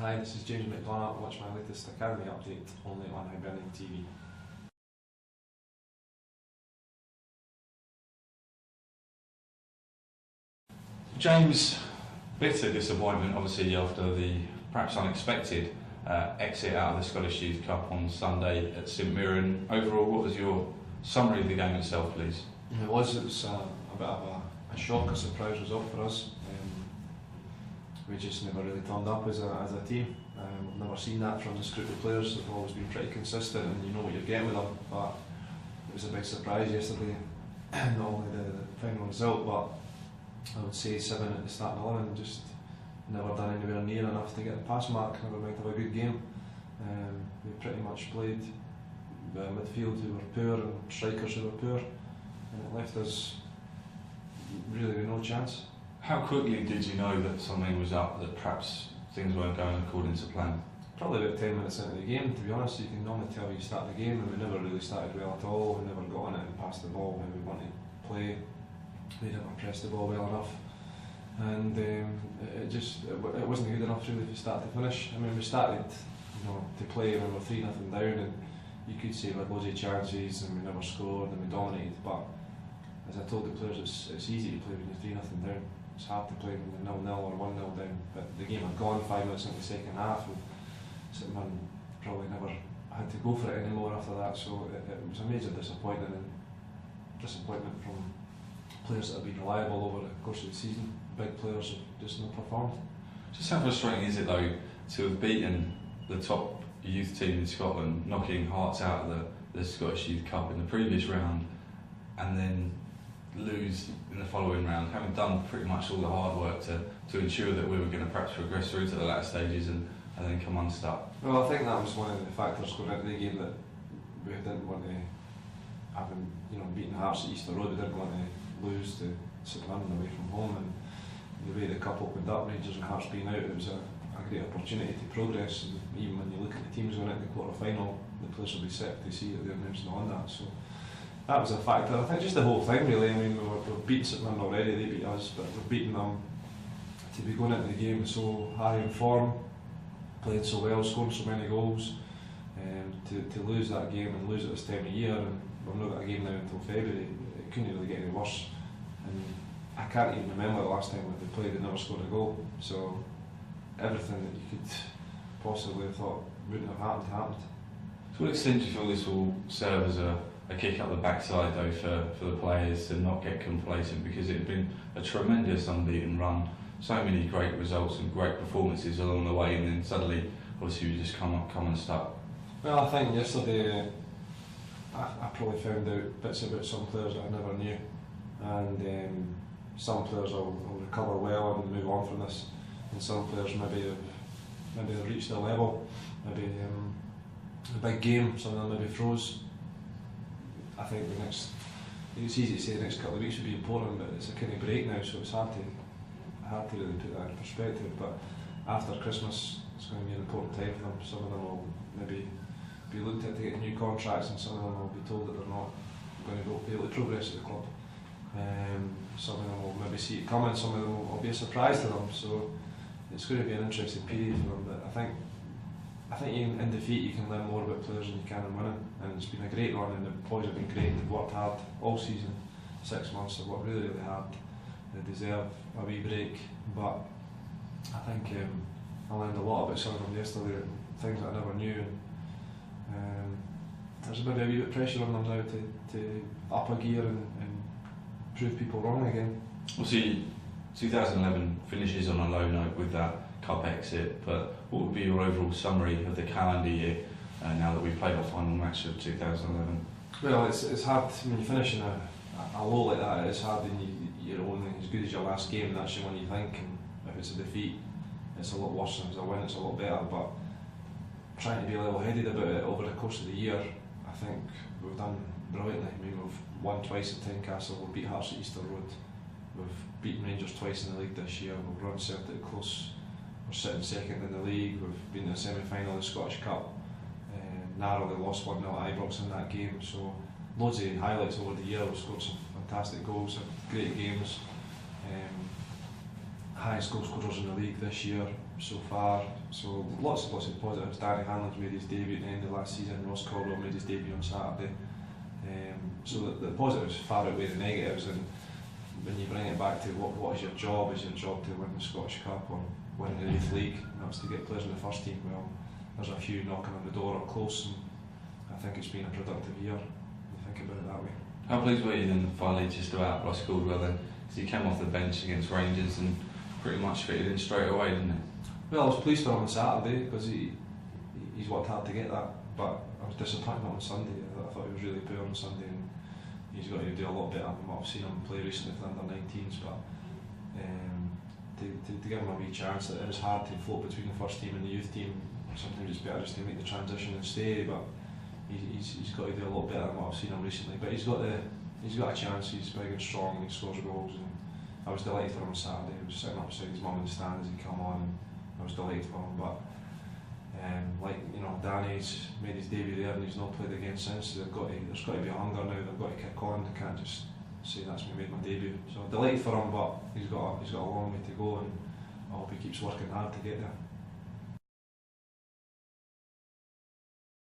Hi, this is James McDonaugh. Watch my latest Academy update only on Hibernian TV. James, bitter disappointment obviously after the perhaps unexpected exit out of the Scottish Youth Cup on Sunday at St Mirren. Overall, what was your summary of the game itself, please? It was a bit of a shock, a surprise result for us. We just never really turned up as a team. I've never seen that from this group of players. They've always been pretty consistent and you know what you're getting with them, but it was a big surprise yesterday, not only the final result, but I would say 7 at the starting 11, just never done anywhere near enough to get the pass mark, never mind have a good game. We pretty much played midfield who were poor and strikers who were poor, and it left us really with no chance. How quickly did you know that something was up, that perhaps things weren't going according to plan? Probably about 10 minutes into the game, to be honest. You can normally tell you start the game, and we never really started well at all. We never got on it and passed the ball when we wanted to play. We never pressed the ball well enough, and it wasn't good enough really from start to finish. I mean, we started to play when we were 3-0 down, and you could say we had loads of chances and we never scored and we dominated, but as I told the players, it's easy to play when you're 3-0 down. It's hard to play when you're 0-0 or 1-0 down, but the game had gone 5 minutes into the second half, and St Mirren probably never had to go for it anymore after that, so it was a major disappointment, and disappointment from players that have been reliable over the course of the season. Big players have just not performed. Just how frustrating is it though to have beaten the top youth team in Scotland, knocking Hearts out of the Scottish Youth Cup in the previous round, and then lose in the following round, having done pretty much all the hard work to ensure that we were going to perhaps progress through to the latter stages and then come unstuck? Well, I think that was one of the factors going into the game, that we didn't want to, having beaten Hearts at Easter Road, we didn't want to lose to St Mirren away from home, and the way the cup opened up, Rangers and Hearts being out, it was a great opportunity to progress, and even when you look at the teams going into the quarter final, the players will be set to see that they're mentioned on that, so that was a factor. I think just the whole thing really. I mean, we've beaten St Mirren already, they beat us, but we've beaten them. To be going into the game so high in form, playing so well, scoring so many goals, to lose that game and lose it this time of year, and we've not got a game now until February, it couldn't really get any worse. And I can't even remember the last time when they played and never scored a goal, so everything that you could possibly have thought wouldn't have happened. To what extent do you feel this will serve as a kick up the backside though for the players to not get complacent, because it had been a tremendous unbeaten run, so many great results and great performances along the way, and then suddenly obviously you just come unstuck? Well, I think yesterday I probably found out bits about some players that I never knew, and some players will recover well and move on from this, and some players maybe have reached their level, maybe a big game, some of them maybe froze. I think it's easy to say the next couple of weeks would be important, but it's a kind of break now, so it's hard to really put that in perspective. But after Christmas, it's going to be an important time for them. Some of them will maybe be looked at to get new contracts, and some of them will be told that they're not going to be able to progress at the club. Some of them will maybe see it coming, some of them will be a surprise to them. So it's going to be an interesting period for them. But I think in defeat you can learn more about players than you can in winning, and it's been a great run, and the boys have been great. They've worked hard all season, 6 months. They've worked really, really hard. They deserve a wee break, but I think I learned a lot about some of them yesterday, things that I never knew, and there's maybe a wee bit of pressure on them now to up a gear and prove people wrong again. Well, see, 2011 finishes on a low note with that cup exit, but what would be your overall summary of the calendar year now that we've played our final match of 2011? Well, it's hard when you finish in a low like that. It's hard when you're only as good as your last game, and that's the one you think, and if it's a defeat it's a lot worse, and if it's a win it's a lot better. But trying to be level-headed about it over the course of the year, I think we've done brilliantly. I mean, we've won twice at Tynecastle, we've beat Hearts at Easter Road, we've beaten Rangers twice in the league this year, we've run Celtic close, we're sitting second in the league, we've been in the semi-final of the Scottish Cup, narrowly lost 1-0 at Ibrox in that game, so loads of highlights over the year. We've scored some fantastic goals, had great games. highest goal scorers in the league this year so far. So lots of positives. Danny Hanlon's made his debut at the end of last season. Ross Caldwell made his debut on Saturday. So the positives far outweigh the negatives, and when you bring it back to what is your job? Is your job to win the Scottish Cup or win the Youth League? And that's to get players in the first team. Well, there's a few knocking on the door or close, and I think it's been a productive year. When you think about it that way. How pleased were you then finally just about Ross Caldwell then? Because he came off the bench against Rangers and pretty much fitted in straight away, didn't he? Well, I was pleased for him on Saturday because he's worked hard to get that, but I was disappointed on Sunday. I thought he was really poor on Sunday, and he's got to do a lot better than what I've seen him play recently for the under-19s. But to give him a wee chance, it is hard to float between the first team and the youth team. Sometimes it's better just to make the transition and stay, but he's got to do a lot better than what I've seen him recently. But he's got a chance. He's big and strong, and he scores goals. And I was delighted for him on Saturday. He was sitting up beside his mum in the stand as he come on, and I was delighted for him. But Danny's made his debut there, and he's not played again since. So there's got to be a hunger now. They've got to kick on. They can't just say that's me made my debut. So delighted for him, but he's got a long way to go, and I hope he keeps working hard to get there.